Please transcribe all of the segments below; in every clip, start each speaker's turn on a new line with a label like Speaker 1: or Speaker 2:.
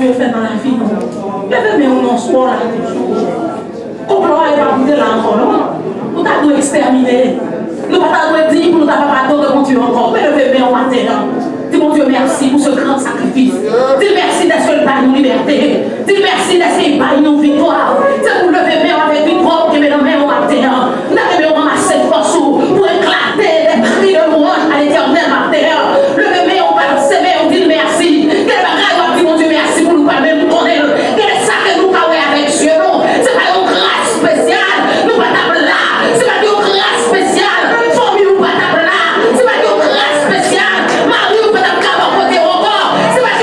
Speaker 1: Dieu fait dans la vie. Levez mon nom sport là toujours. Complot n'est pas goûté là encore, non? Nous t'avons exterminé. Nous t'avons dit pour nous t'avons pas de mon Dieu encore. Mais levez mon matin. Dis mon Dieu merci pour ce grand sacrifice. Dis merci d'être seul par nos libertés. Dis merci d'être par nos victoires. C'est pour lever mon avec victoire que mes mains au matin. Nous avons ramassé force pour éclater les cris de louange à l'éternel matin. Levez mon par ses mains, on dit merci. Quel bagage on dit mon Dieu merci pour nous pas même connaître. Quel est ça que nous pas avec Dieu non? C'est pas une grâce spéciale. Nous pas là. C'est pas une grâce spéciale. Famille nous pas là. C'est pas une grâce spéciale. Marie nous pas côté encore. C'est pas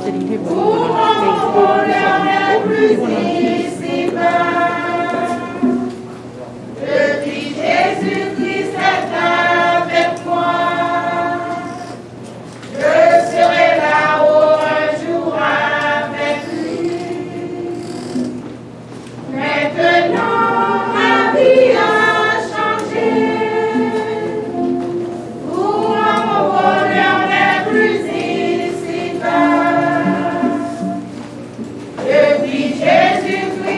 Speaker 2: sitting here, but we went on Facebook. We went on
Speaker 3: Depuis Jésus-Christ est avec moi, je serai là-haut un jour avec lui. Maintenant, ma vie a changé. Pour moi, mon bonheur n'est plus ici-bas. Depuis Jésus-Christ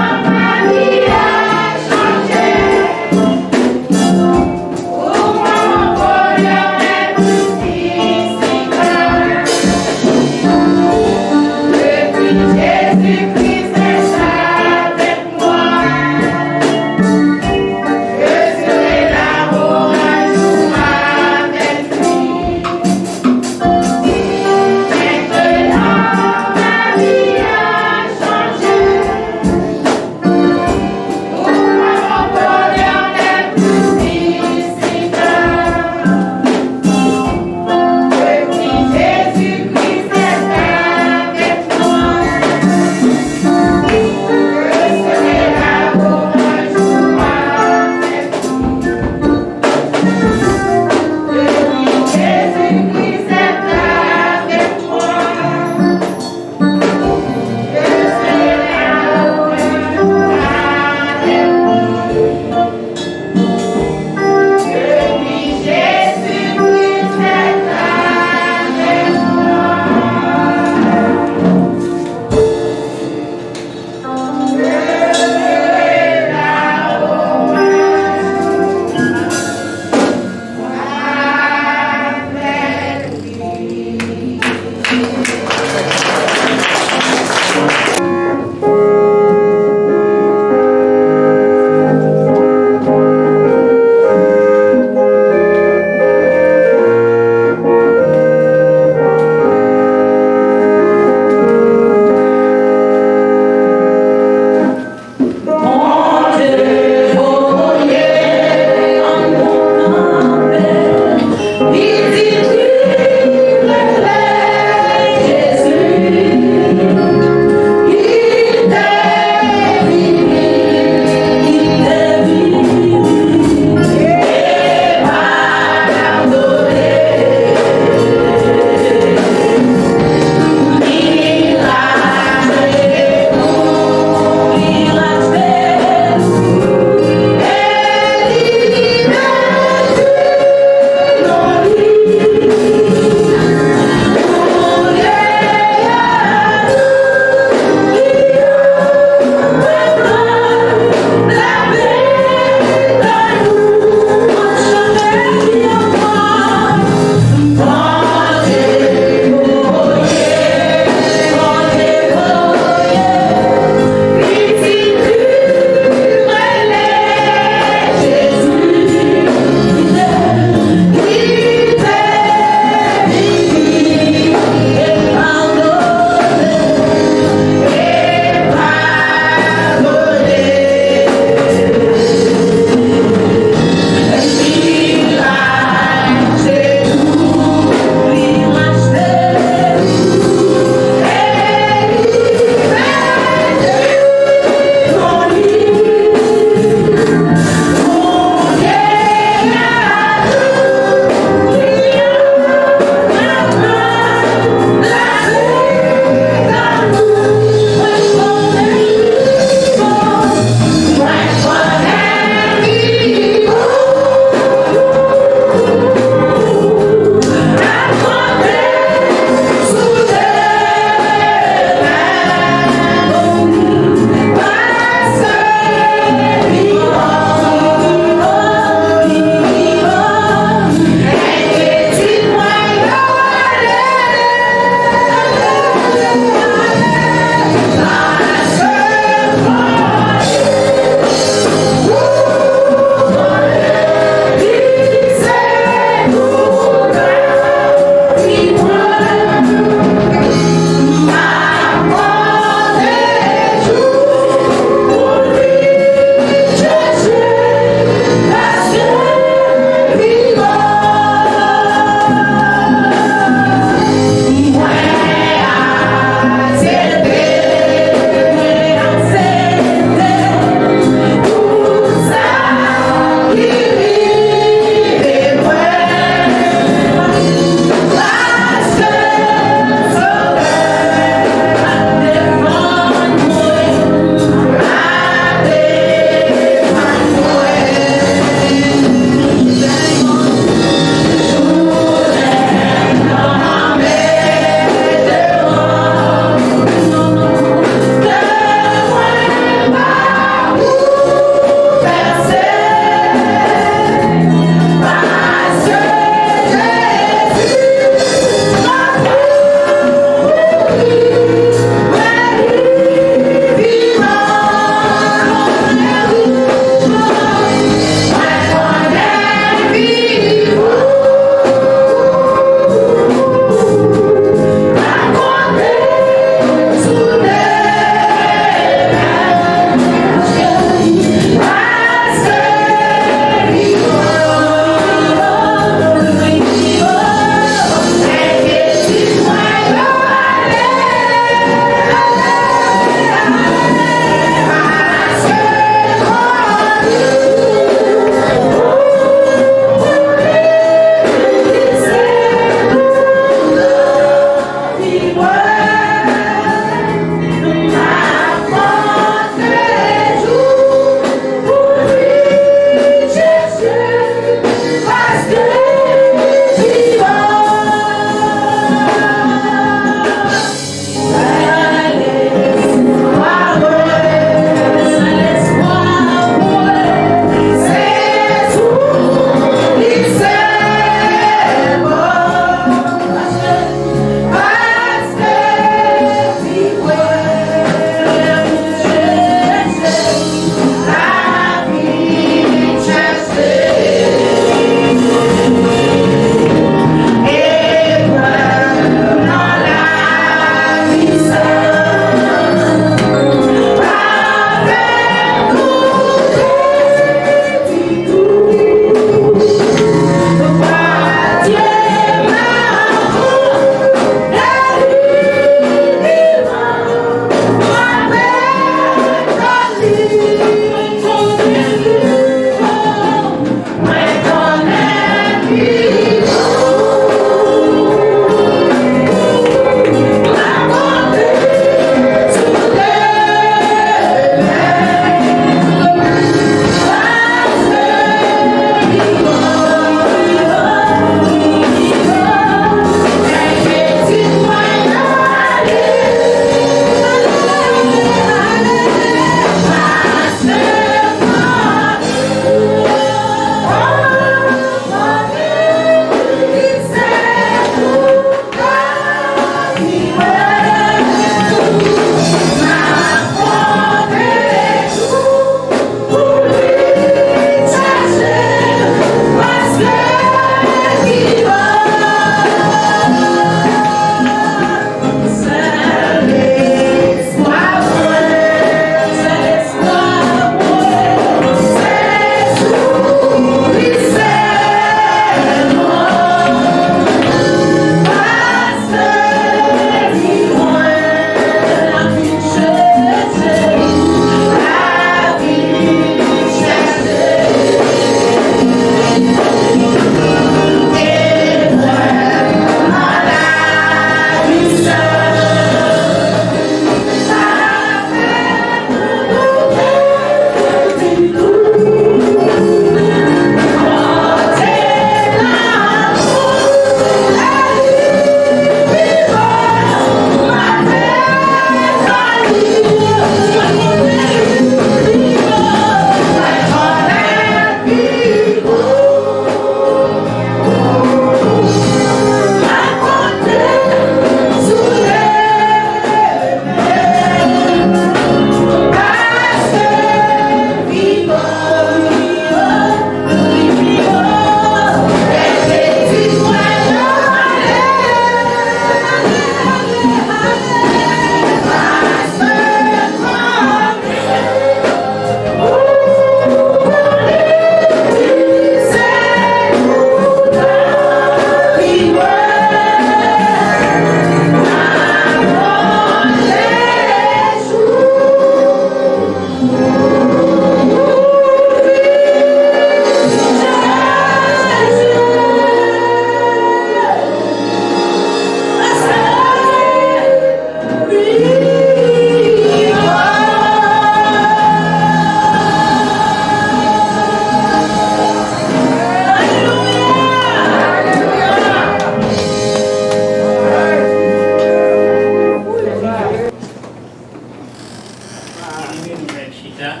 Speaker 2: ça,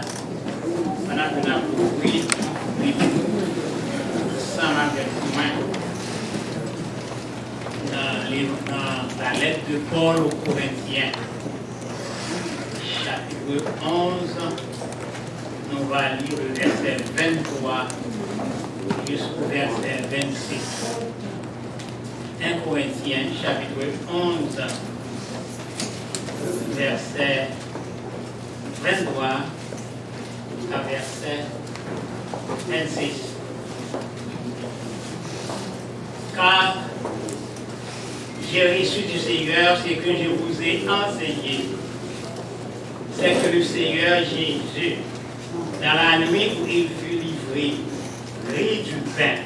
Speaker 2: on a pu approprier ensemble avec moi dans la lettre de Paul aux Corinthiens, chapitre 11, on va lire le verset 23 jusqu'au verset 26. 1 Corinthiens, chapitre 11, verset 23 à verset 26. Car j'ai reçu du Seigneur ce que je vous ai enseigné. C'est que le Seigneur Jésus, dans la nuit où il fut livré, prit du pain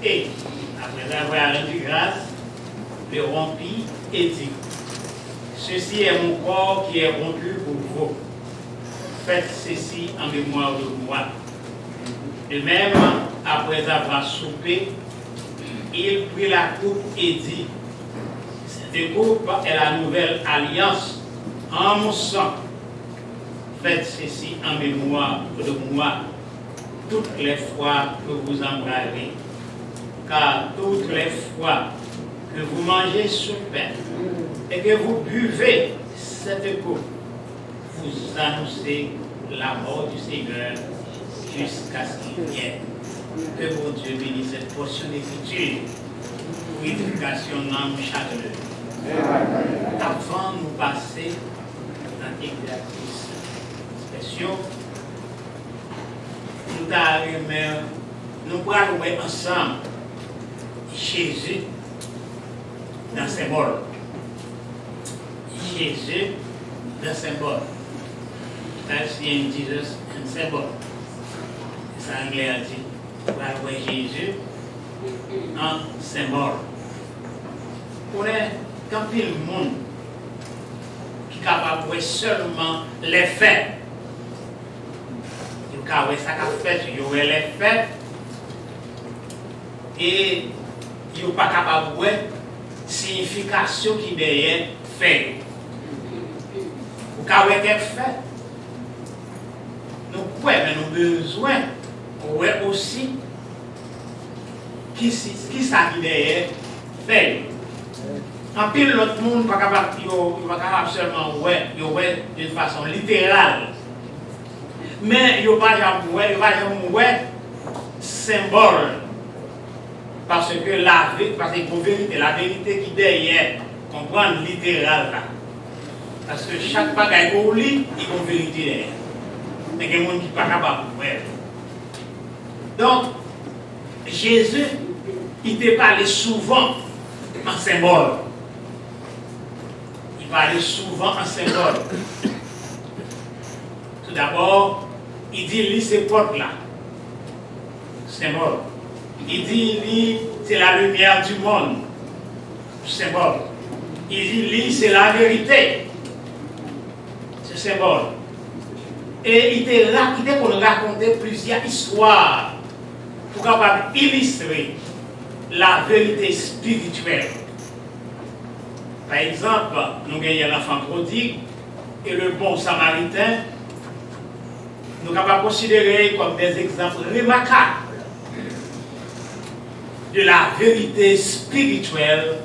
Speaker 2: et, après avoir rendu grâce, le rompit et dit: ceci est mon corps qui est rompu pour vous. Faites ceci en mémoire de moi. De même, après avoir soupé, il prit la coupe et dit: cette coupe est la nouvelle alliance en mon sang. Faites ceci en mémoire de moi toutes les fois que vous en boirez. Car toutes les fois que vous mangez ce pain et que vous buvez cette coupe, vous annoncez la mort du Seigneur jusqu'à ce qu'il vienne. Que mon Dieu bénisse cette portion d'écriture pour éducation dans chacun. Avant de nous passer dans l'exercice spécial, nous allons voir ensemble Jésus dans le symbole. Jésus dans le symbole. That's in Jesus and symbol. C'est anglais a dit. Nous allons voir Jésus en symbole. Pour quand il y a le monde qui est capable de voir seulement les faits, il y a ça qu'a fait, il y a les faits, et il n'est pas capable de voir la signification qui est derrière fait. Vous avez des faits, nous pouvons, mais nous avons besoin de voir aussi qui ça qui est derrière fait. En pile, l'autre monde n'est pas capable seulement de voir d'une façon littérale. Mais il n'y a pas de symbole. Parce que la vérité qui est derrière, comprendre littéral là. Parce que chaque bagaille qu'on lit, il y a une vérité derrière. Mais il y a des gens qui ne sont pas capables de voir. Donc, Jésus, il te parlait souvent en symbole. Il parlait souvent en symbole. Tout d'abord, il dit, lis ces portes-là. Symbole. Il dit, lis, c'est la lumière du monde. Symbole. Il dit, lis, c'est la vérité. C'est symbole. Et il était là, il était pour nous raconter plusieurs histoires pour capable illustrer la vérité spirituelle. Par exemple, nous avons l'enfant prodigue et le bon samaritain. Nous sommes capables de considérer comme des exemples remarquables de la vérité spirituelle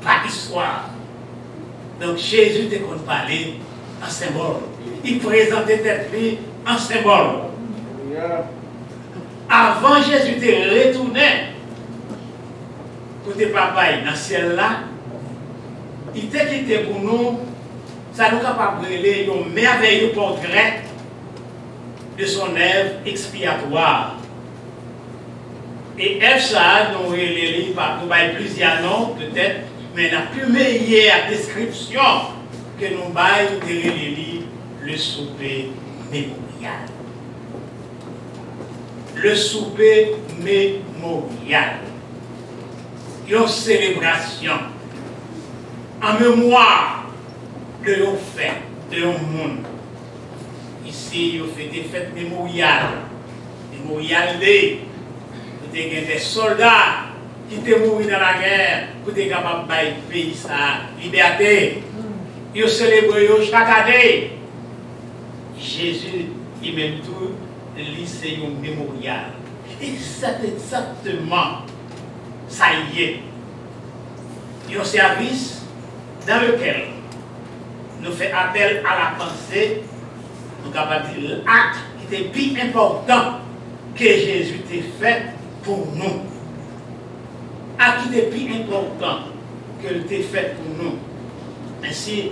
Speaker 2: par histoire. Donc Jésus était qu'on parlait en symbole. Il présentait tête en symbole. Avant Jésus était retourné côté papa dans le ciel là. Il était quitté pour nous. Ça nous capable de brûler un merveilleux portrait de son œuvre expiatoire. Et ça, nous avons plusieurs noms peut-être, mais la plus meilleure description que nous avons le souper mémorial. Le souper mémorial. Une célébration en mémoire de nos faits, de nos mondes. Ici, il fait des fêtes mémoriales. Mémorial des. Vous avez des soldats qui étaient morts dans la guerre pour être capables de pays sa liberté. Ils célèbrent chaque année. Jésus et même tout lycée mémorial. Et c'est exactement ça y est. Il y a un service dans lequel nous fait appel à la pensée, nous avons dit l'acte qui était plus important que Jésus t'a fait pour nous. Acte qui était plus important que t'a fait pour nous. Ainsi,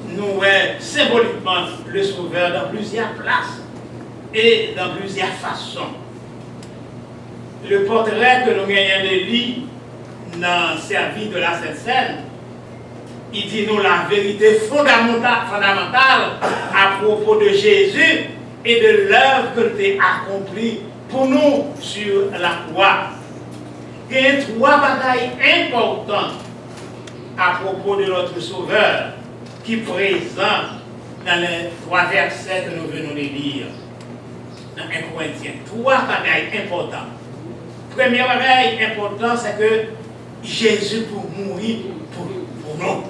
Speaker 2: nous voyons symboliquement le Sauveur dans plusieurs places et dans plusieurs façons. Le portrait que nous gagnons de lui dans le service de la Sainte Seine, il dit nous la vérité fondamentale à propos de Jésus et de l'œuvre que tu as accomplie pour nous sur la croix. Il y a trois batailles importantes à propos de notre Sauveur qui est présent dans les trois versets que nous venons de lire dans 1 Corinthiens. Trois batailles importantes. Première bataille importante, c'est que Jésus pour mourir pour nous.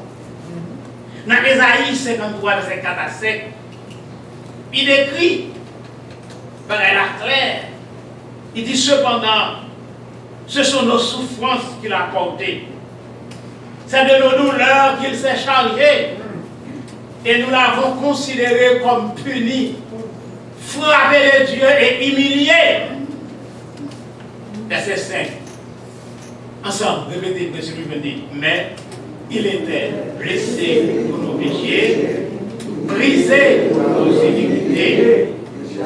Speaker 2: Dans Ésaïe 53, verset 4 à 5, il écrit, par la claire, il dit cependant, ce sont nos souffrances qu'il a portées. C'est de nos douleurs qu'il s'est chargé. Et nous l'avons considéré comme puni, frappé de Dieu et humilié. Verset 5. Ensemble, répétez, monsieur le dit, mais il était blessé pour nos péchés, brisé pour nos iniquités.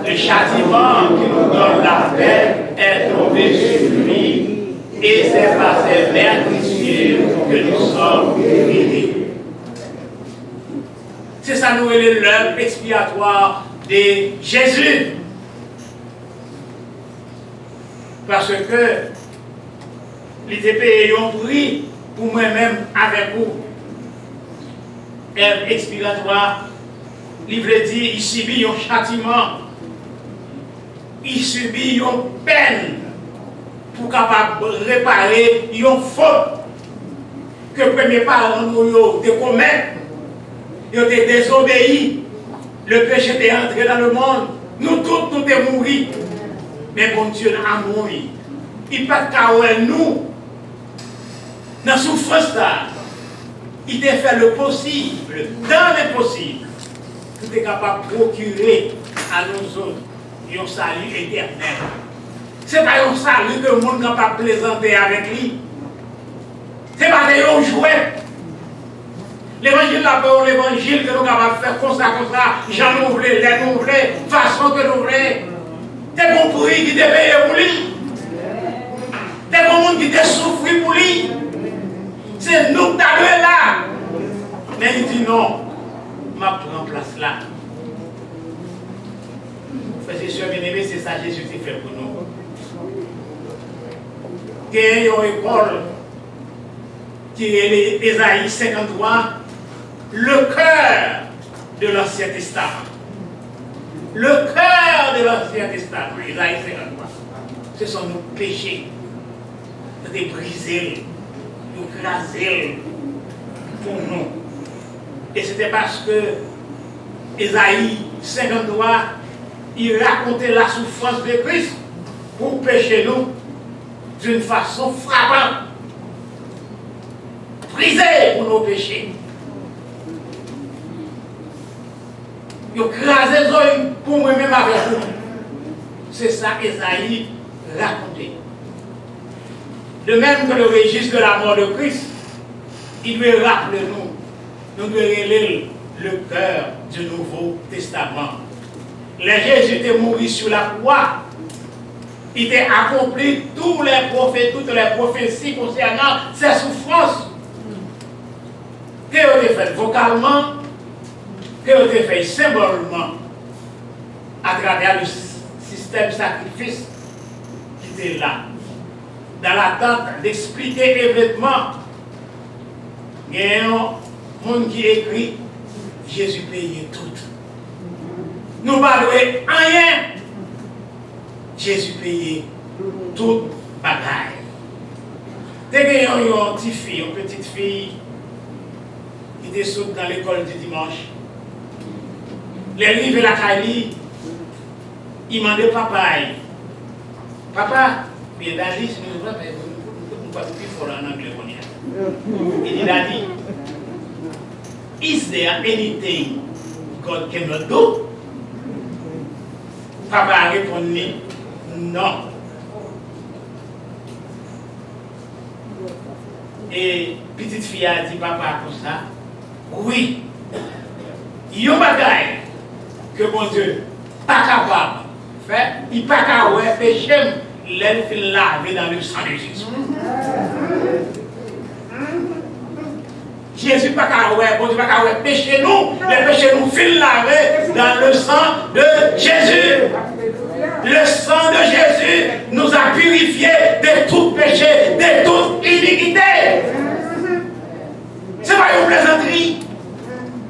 Speaker 2: Le châtiment qui nous donne la paix est tombé sur lui, et c'est par ses meurtrissures que nous sommes guéris. C'est ça nous l'œuvre expiatoire de Jésus. Parce que les épées ont pris pour moi-même avec vous. Œuvre expiatoire, il veut dire, il subit un châtiment, il subit une peine pour capable réparer une faute que les premiers parents nous commettent. Ils ont désobéi, le péché était entré dans le monde, nous tous nous sommes morts. Mais bon Dieu a mouru. Il ne peut pas nous. Dans la souffrance, il a fait le possible, dans l'impossible, pour être capable de procurer à nous autres un salut éternel. Ce n'est pas un salut que le monde n'a pas plaisanter avec lui. Ce n'est pas un jouet. L'évangile là, l'évangile que nous sommes capables de faire comme ça, j'en nous voulons, les nous voulons, façon que nous voulons. Des bons pour lui qui te payent pour lui. Des bons monde qui te souffrent pour lui. C'est nous qui t'avons là. Mais il dit non, je prends place là. Frères et sœurs bien-aimés, c'est ça que Jésus a fait pour nous. Il y a une école qui est Ésaïe 53, le cœur de l'Ancien Testament. Le cœur de l'Ancien Testament, Ésaïe 53, ce sont nos péchés. Nous avons brisé, nous crasé pour nous. Et c'était parce que Ésaïe 53, il racontait la souffrance de Christ pour pécher nous d'une façon frappante. Brisé pour nos péchés. Il a crasé les oeufs pour moi-même avec vous. C'est ça qu'Ésaïe racontait. De même que le registre de la mort de Christ, il doit rappeler nous devons relayer le cœur du Nouveau Testament. Le Jésus était mort sur la croix. Il était accompli tous les prophètes, toutes les prophéties concernant ses souffrances. Que vous avez fait vocalement, que vous avez fait symbolement, à travers le système sacrifice qui était là, dans l'attente d'expliquer l'événement. Il y a un monde qui écrit Jésus payait tout. Nous ne parlons rien. Jésus payait toute bagaille. Dès qu'il y a une petite fille, une petite fille, qui était saute dans l'école du dimanche, les livres et la Kali, il m'a dit papa, bien Daddy, si nous ne pouvons pas plus fort en anglais. Il dit Daddy, is there anything God cannot do? Papa a répondu non. Et petite fille a dit papa comme ça, oui. Il y a un bagage que mon Dieu pas capable de faire, il n'est pas capable de péché, l'aile fait laver dans le sang de Jésus. Jésus n'est pas capable, bon Dieu pas capable de pécher nous, les péchés nous fait laver dans le sang de Jésus. Le sang de Jésus nous a purifiés de tout péché, de toute iniquité. C'est pas une plaisanterie.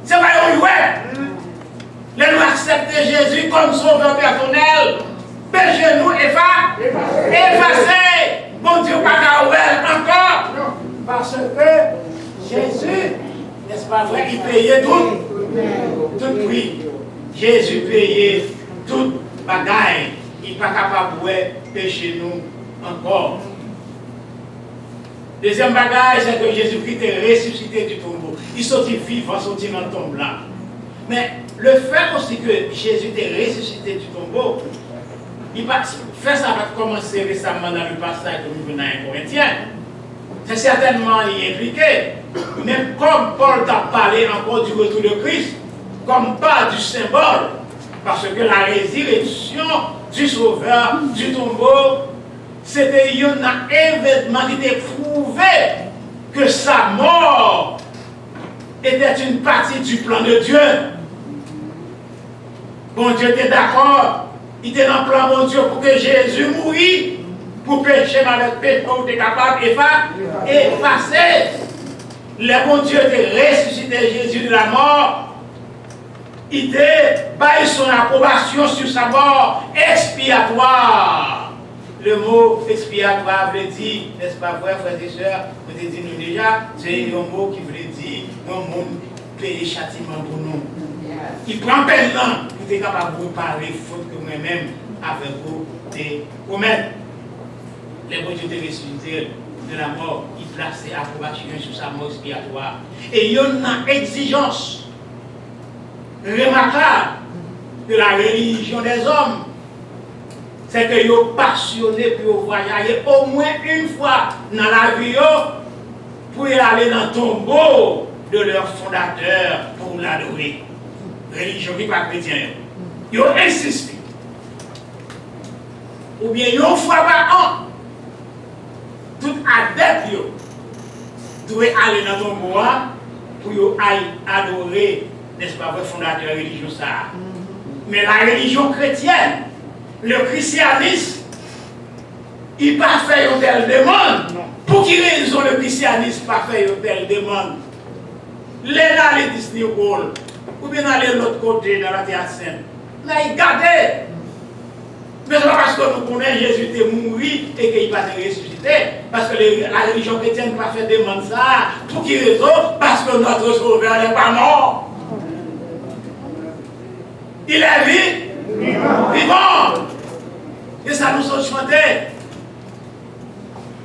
Speaker 2: C'est pas une jouet. Nous accepter Jésus comme sauveur personnel. Péché nous effacé. Bon Dieu, pas qu'à encore. Parce que Jésus, n'est-ce pas vrai, il payait tout prix. Jésus payait toute bagaille. Il n'est pas capable de pécher nous encore. Deuxième bagage, c'est que Jésus-Christ est ressuscité du tombeau. Il sortit vivant, sorti dans le tombeau là. Mais le fait aussi que Jésus est ressuscité du tombeau, il va faire ça va commencer récemment dans le passage que nous venons à Corinthiens. C'est certainement impliqué. Mais comme Paul t'a parlé encore du retour de Christ, comme pas du symbole, parce que la résurrection du Sauveur du tombeau, c'était un événement qui était prouvé que sa mort était une partie du plan de Dieu. Bon Dieu était d'accord, il était dans le plan de Dieu pour que Jésus mourisse, pour pécher avec péché, pour être capable d'effacer. Le bon Dieu était ressuscité Jésus de la mort. Il était baillé son approbation sur sa mort expiatoire. Le mot expiatoire veut dire, n'est-ce pas vrai, frères et sœurs, vous avez dit nous déjà, c'est un mot qui veut dire, un mot payer châtiment pour nous. Il prend peine pour être capable de réparer faute que moi-même avec vous de commettre. Les bon Dieu de ressuscité de la mort, il plaçait approbation sur sa mort expiatoire. Et il y a une exigence remarquable de la religion des hommes. C'est que ils sont passionnés pour voyager au moins une fois dans la vie pour aller dans le tombeau de leur fondateur pour l'adorer. Religion qui n'est pas chrétienne. Ils ont insisté. Ou bien une fois par an, tout adepte doit aller dans le tombeau pour aller adorer, n'est-ce pas, votre fondateur religieux ça. Mais la religion chrétienne, le christianisme, il n'a pas fait une telle demande. Pour qui raison le christianisme n'a pas fait une telle demande? Les là, les Disney World, ou bien aller de l'autre côté, dans la Terre Sainte. Là, ils gardent. Mais ce n'est pas parce que nous connaissons Jésus est mort et qu'il va se ressusciter. Parce que la religion chrétienne n'a pas fait demande ça. Pour qui raison? Parce que notre sauveur n'est pas mort. Il est vivant. Et ça nous a chanté.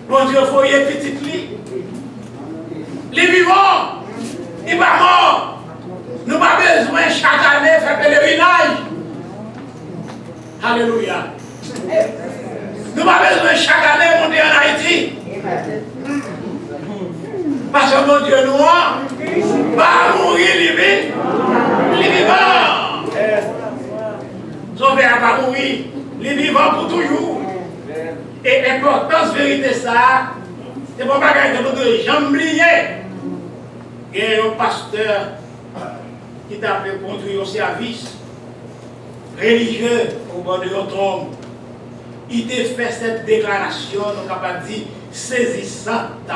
Speaker 2: Bon Dieu, il faut y être petit lui. Il est vivant. Il n'est pas mort. Nous n'avons pas besoin chaque année de faire pèlerinage. Alléluia. Nous n'avons pas besoin chaque année de monter en Haïti. Parce que mon Dieu nous va mourir, il est vivant. Sauveur n'a pas mourir, il est vivant pour toujours. Et l'importance vérité ça, c'est pour pas que nous devons jamais oublier. Il y a un pasteur qui t'a appelé conduire au service religieux au bord de notre tombe. Il t'a fait cette déclaration, nous avons dit, saisissante.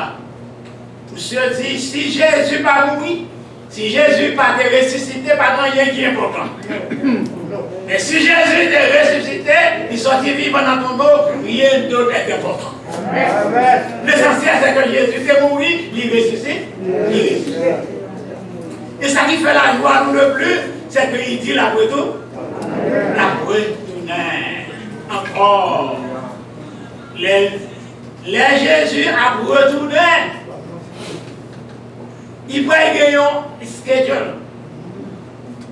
Speaker 2: Monsieur dit, si Jésus n'a pas mouru, si Jésus n'a pas été ressuscité, pas rien qui est important. Et si Jésus est ressuscité, il sortit vivant dans ton tombeau, rien d'autre est important. L'essentiel, c'est que Jésus est mort, il ressuscite, il ressuscite. Et ça qui fait la joie nous le plus, c'est qu'il dit la retour retournèrent encore. Les Jésus a retourné. Il va y gagner un schedule.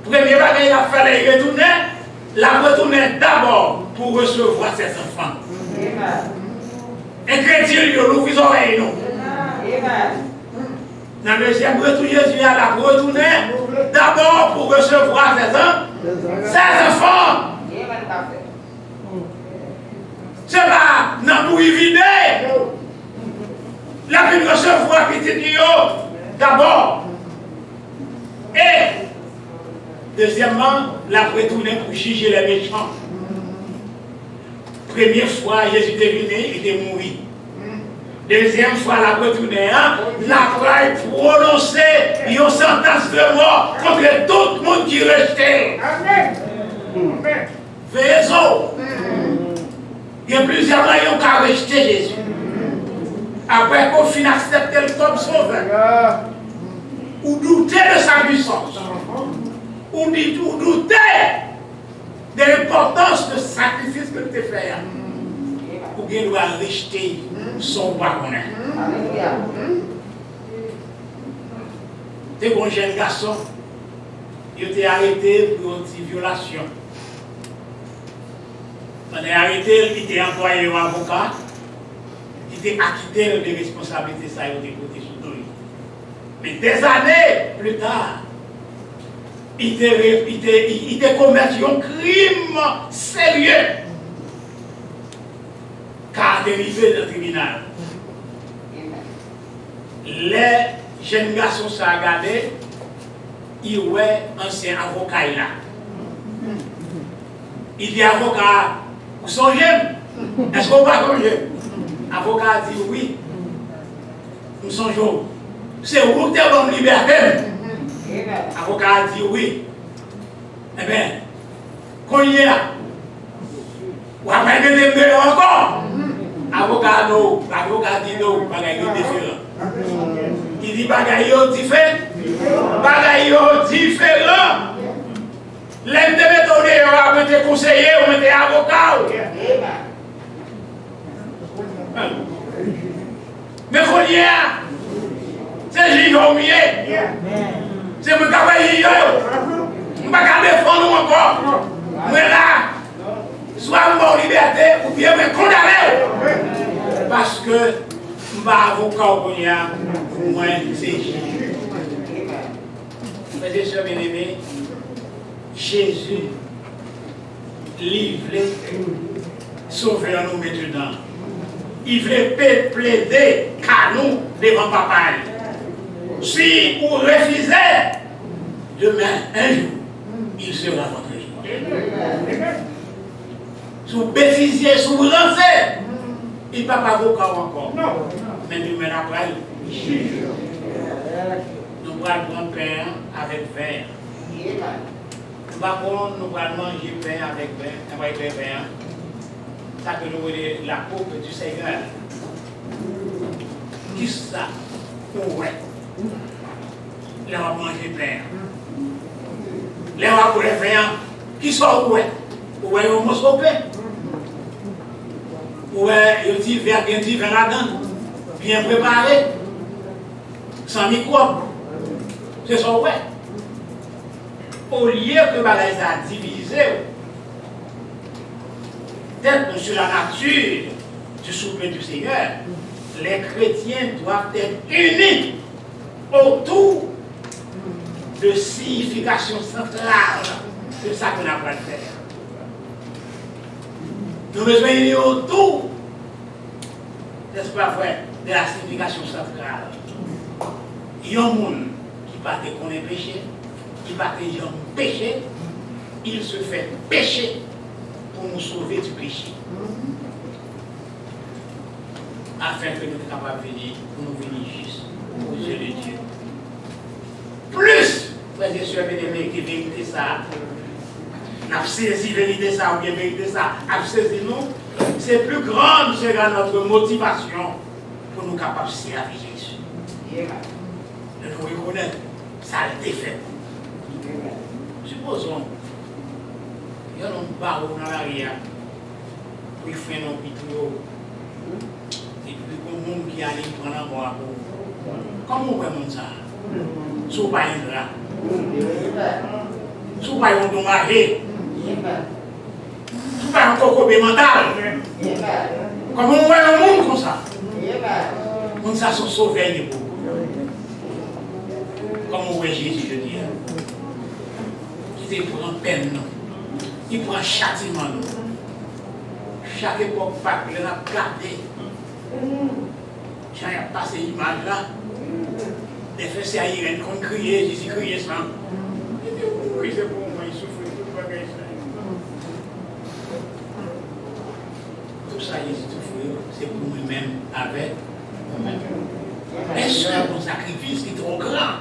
Speaker 2: Premier bagage, il a fallu retourner. La retourner d'abord pour recevoir ses enfants. Et chrétien, il ouvre les oreilles. Dans le deuxième retour, Jésus a retourné d'abord pour recevoir ses enfants. C'est pas dans pour y vider. La vie de recevoir petit d'abord. Et deuxièmement, la retourner pour juger les méchants. Première fois, Jésus est venu, il est mort. Deuxième fois, la retourner, la prononcer une sentence de mort contre tout le monde qui restait. Veillez-vous. Il y a plusieurs moyens qui ont rejeté Jésus. Après qu'on finisse d'accepter le comme sauveur, ou douter de sa puissance, ou douter de l'importance du sacrifice que tu fais, ou bien doit rejeter son roi. T'es bon jeune garçon, il était arrêté pour une violation. On est arrêté, il était employé au avocat, il était acquitté des responsabilités, ça a été côté sous lui. Mais des années plus tard, il était commis un crime sérieux, caractérisé dans le tribunal. Les jeunes garçons sont regardés, ils voient un ancien avocat là. Il dit avocat, vous songez? Est-ce qu'on va songer? Avocat dit oui. Nous songeons. C'est vous qui avez une liberté. Avocat dit oui. Eh bien, qu'on y est là. Ou après, il y a encore. Avocat non. Avocat dit non. Bagaille différent. Il dit bagaille différent. Bagaille différent. L'aide de méthode, on va être conseiller, on va être avocat. Mais qu'on y est, c'est J.O.M.I.E. C'est mon travail. Je ne vais pas défendre encore. Mais là, soit mort liberté ou bien me condamner. Parce que je ne vais pas avocat qu'on y a, moi, c'est Jésus. Mes et sœurs bien-aimés, Jésus livré, sauver nous maintenant. Il veut plaider qu'à nous devant papa. Si vous refusez, demain, un jour, il sera votre jour. Si vous bêtisiez, si vous lancez, il ne va pas vous encore. Mais demain après, nous allons prendre pain avec verre. Par contre, nous allons manger pain avec verre. Ça que nous voulons la coupe du Seigneur. Qui ça? Ouais. Là, on va manger pain. Là, on va couler pain. Qui sont ouais? Ouais, on mange au pain. Ouais, il dit verre là-dedans. Bien préparé. Sans microbe. C'est ça, ouais. Au lieu que bagage a divisé, peut-être sur la nature du souper du Seigneur, les chrétiens doivent être unis autour de signification centrale de ça qu'on a besoin de faire. Nous devons être unis autour, n'est-ce pas vrai, de la signification centrale. Il y a un monde qui ne connaît pas péché, qui va déjà péché, il se fait pécher pour nous sauver du péché. Afin que nous soyons capables de venir, pour nous venir juste aux yeux de Dieu. Plus, frères et sœurs bien-aimés, qui vérité ça, n'a saisi vérité ça, ou bien vérité ça, a saisi nous, c'est plus grande sera notre motivation pour nous capables de servir Jésus. De nous reconnaître, ça a été fait. Supposons, Il y a un barreau dans l'arrière. Puis il fait un hôpital. Et puis, il y a un monde qui allait prendre la mort. Comment on peut ça? Si vous pas un drap. Si vous pas un dommagé. Si vous pas un coco mental. Comment on voit un monde comme ça? Comme ça, sont sauvés. Comme on voit Jésus, je dis. Il prend peine. Il prend châtiment. Chaque époque, il a gardé. J'ai passé l'image là. Les faits aériens qu'on criait, Jésus criait ça. Il dit, oui, c'est pour moi, il souffre tout le bagage. Tout ça, Jésus souffre, c'est pour lui-même avec moi-même. Est-ce que mon sacrifice est trop grand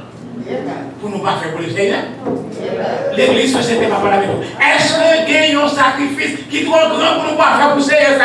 Speaker 2: pour nous pas faire pour le Seigneur? L'église ne s'était pas parlé avec nous. Est-ce que gagne un sacrifice qui est trop grand pour nous pas faire pour le Seigneur?